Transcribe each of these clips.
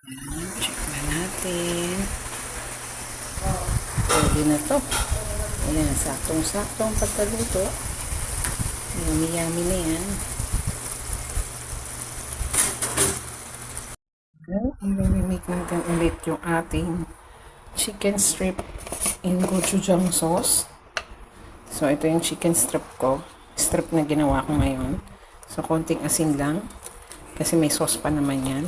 Check na natin. Pwede na to. Ayan, saktong-saktong pagkaluto. Yummy-yummy na yan. I-remake natin ulit yung ating chicken strip in gochujang sauce. So, ito yung chicken strip ko. Strip na ginawa ko ngayon. So, konting asin lang. Kasi may sauce pa naman yan.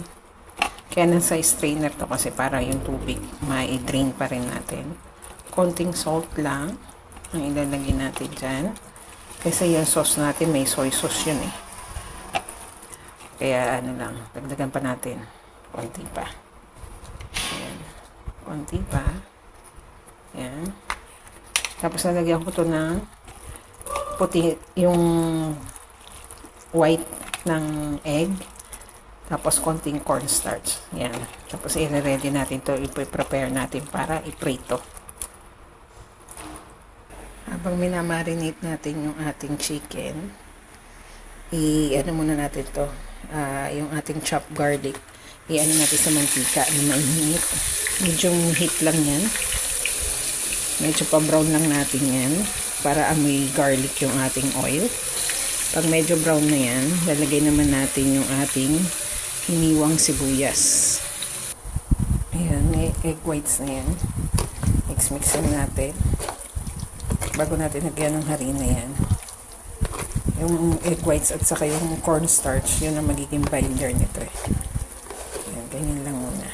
Kaya nasa strainer to kasi para yung tubig ma-drain pa rin natin. Konting salt lang ang ilalagay natin dyan. Kasi yung sauce natin may soy sauce yun eh. Kaya ano lang, dagdagan pa natin. Konti pa. Ayan. Konti pa. Ayan. Tapos nalagyan ko to ng puti, yung white ng egg. Tapos konting cornstarch. Yan. Tapos i-ready natin to, i-prepare natin para i-prito. Habang minamarinate natin yung ating chicken, ano muna natin to, yung ating chopped garlic. I-ano natin sa mantika na mainit. Medyo heat lang yan. Medyo pa-brown lang natin yan para amoy garlic yung ating oil. Pag medyo brown na yan, lalagay naman natin yung ating hiniwang sibuyas. Ayan, may egg whites na yan. Mix natin. Bago natin lagyan ng harina yan. Yung egg whites at saka yung cornstarch, yun ang magiging binder nito eh. Ayan, ganyan lang muna.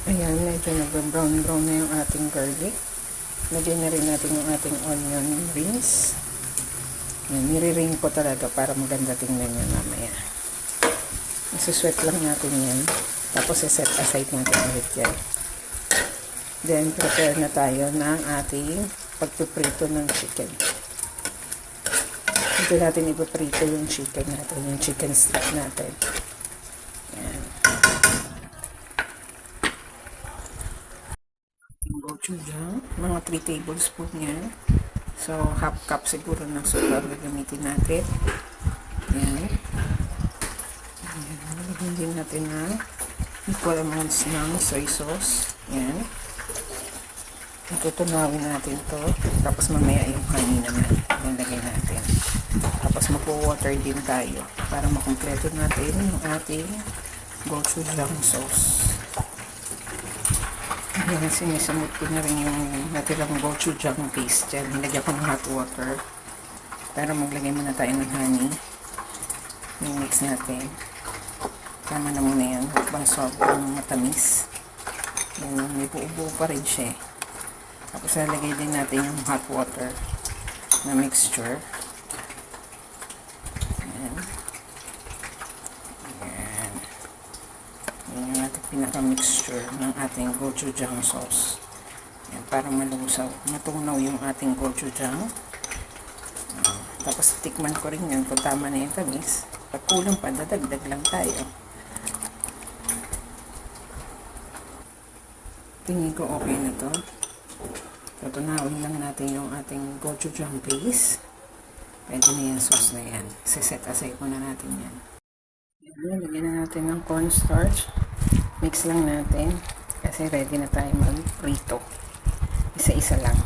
Ayan, medyo nag-brown na yung ating garlic. Lagyan na rin natin yung ating onion rings. Nire-ring ko talaga para maganda tingnan yan mamaya. Isuswet lang natin yan. Tapos set aside natin ulit yan. Then prepare na tayo ng ating pagpiprito ng chicken. Dito natin ipiprito yung chicken natin, yung chicken strip natin. Yan. Gochujang, mga 3 tablespoon yan. So, half cup siguro ng suka gagamitin natin. Ayan. Ayan. Nalagyan din natin ng equal amounts ng soy sauce. Ayan. Itutunawin natin to. Tapos mamaya yung honey naman. Nalagay natin. Tapos magpo-water din tayo para makumpleto natin yung ating gochujang sauce. Ayan, sinisamot ko na rin yung natirang gochujang paste dyan. Nilagyan ko ng hot water para maglagay muna tayo ng honey. I-mix natin. Tama na muna yan. Bang sobrang matamis. Ayan, may buo-buo pa rin siya. Tapos nalagay din natin yung hot water na mixture. Ayan. Ayan. Ayan yung ating pinaka-mixture ng ating gochujang sauce. Ayan, para malusaw. Matunaw yung ating gochujang. Tapos tikman ko rin yan kung tama na yung tamis. Pag kulang pa, dadagdag lang tayo. Tingin ko okay na to. Tutunawin lang natin yung ating gochujang paste. Pwede na yung sauce na yan. Set aside muna natin yan. Ayan, lagyan na natin ng cornstarch. Mix lang natin. Kasi ready na tayo mag-prito. Isa-isa lang.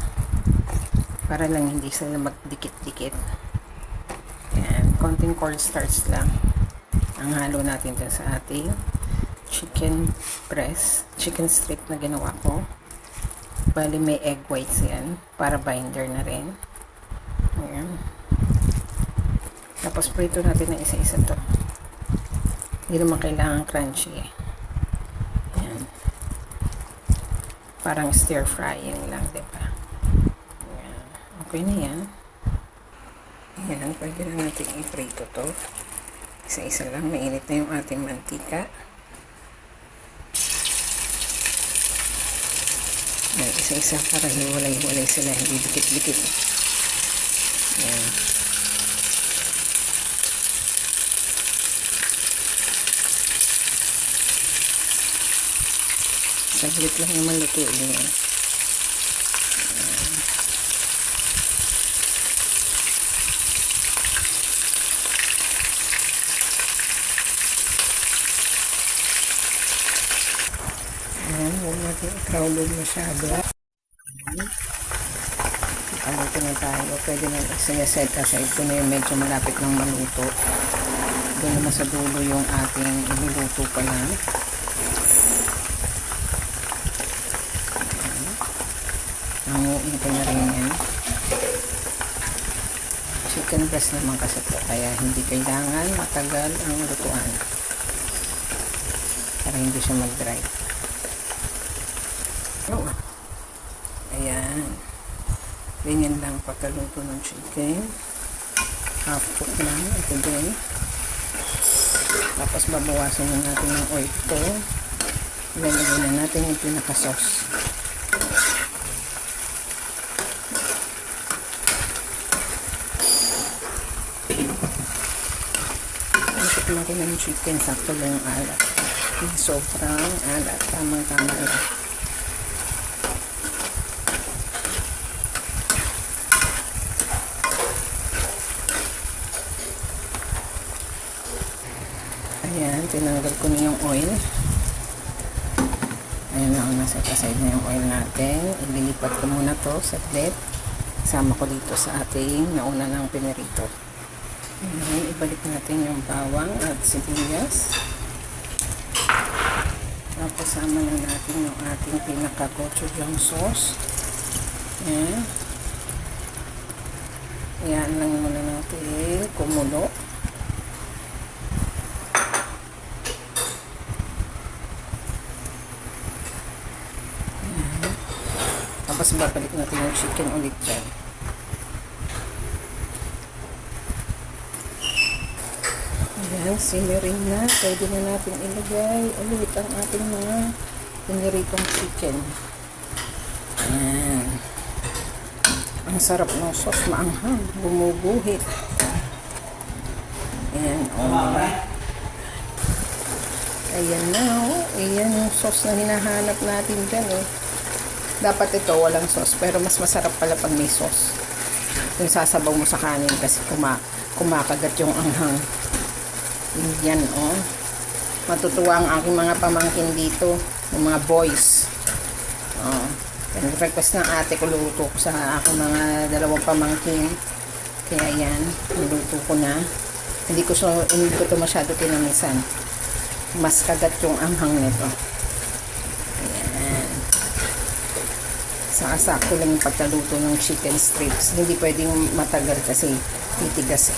Para lang hindi sila magdikit-dikit. Ayan, konting cornstarch lang. Ang halo natin dyan sa ating chicken breast, chicken strip na ginawa ko. Bali may egg whites yan para binder na rin. Ayan. Tapos prito natin na isa-isa to. Hindi naman kailangan crunchy eh. Ayan. Parang stir frying lang, diba? Ayan. Okay na yan. Ayan, pwede na natin i-prito to. Isa-isa lang, mainit na yung ating mantika. Ayan, isa-isa para hiwalay-hiwalay sila, hindi dikit-dikit. Ayan. Saglit lang naman lutuin yan. Ayan, huwag natin i-crowded masyado. Nakaluto na tayo. Pwede na set aside ko na yung medyo malapit ng maluto. Doon naman sa dulo yung ating iluluto pa lang. Nanguin ko na rin yan. Chicken breast naman kasi po, kaya hindi kailangan matagal ang lutuan para hindi siya mag-dry. Ayan, ganyan lang pagkaluto ng chicken. Half cook lang ito din. Tapos babawasan na natin ng oil ito. Ilalagay na natin yung pinaka-sauce. Natin ng chicken, sakto lang yung alat. Sobrang alat, tamang-tama lang. Ayan, tinanggal ko na yung oil. Ayan na, nasa aside na yung oil natin. Ililipat ko muna to sa plate. Sama ko dito sa ating nauna ng pinirito. Ayan, ibalik natin yung bawang at sibuyas. Tapos sama na natin yung ating pinaka-gochujang sauce. Ayan. Ayan lang muna natin kumulo. Ayan. Tapos babalik natin yung chicken ulit dyan. Ayan, simmering na. Pwede na natin ilagay ulit ang ating mga piniritong chicken. Ayan. Ang sarap ng sauce, maanghang. Bumubuhit. Ayan, diba? Ayan na, Ayan yung sauce na hinahanap natin dyan, Dapat ito, walang sauce. Pero mas masarap pala pag may sauce. Yung sasabaw mo sa kanin kasi kumakagat yung anghang. Yan, matutuwa ang aking mga pamangkin dito, yung mga boys. Request ng ate ko, luto ko sa aking mga dalawang pamangkin. Kaya yan, niluto ko na. Hindi ko to masyado tinamisan. Mas kagat yung anghang nito. Ayan. Sakto lang yung pagkaluto ng chicken strips. Hindi pwedeng matagal kasi titigas